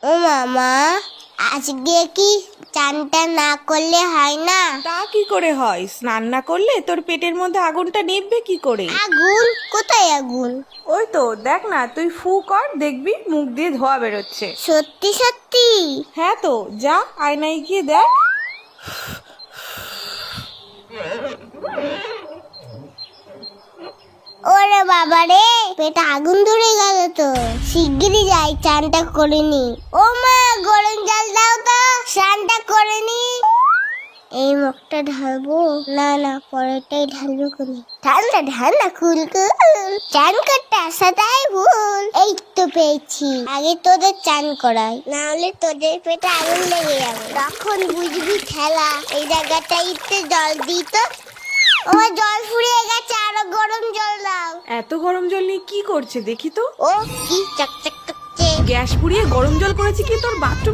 ও মামা, আজকে কি চানটা না করলে হয় না? তা কি করে হয়? স্নান না করলে তোর পেটের মধ্যে আগুনটা নিভবে কি করে? আগুন? কোথায় আগুন? ওই তো দেখ না, তুই ফু কর, দেখবি মুখ দিয়ে ধোয়া বেরোচ্ছে। সত্যি সত্যি? হ্যাঁ তো, যা আয়নায় গিয়ে দেখ। ওরে বাবা রে, পেটে আগুন ধরে গেল তো। শিগগিরই যাই, চানটা করে নি। ও মা, গরম জল দাও তো, স্নানটা করে নি। এই মুখটা ঢালবো না, পরেরটাই ঢালবো কোনি। ঠান্ডা ঠান্ডা কুলকুল, চান করতে আসাটাই ভুল। এই তো পেয়েছি, আগে তোদের চান করাই, না হলে তোদের পেটে আগুন লেগে যাবে। তখন বুঝবি ঠেলা। এই জায়গাটা একটু জল দিই তো। আমার জল ফুরিয়ে গেছে, আরো গরম জল দাও। এত গরম জল নিয়ে কি করছে দেখি তো। ও কি চকচক করছে। গ্যাস পুড়িয়ে গরম জল করেছে কি তোর বাথরুম?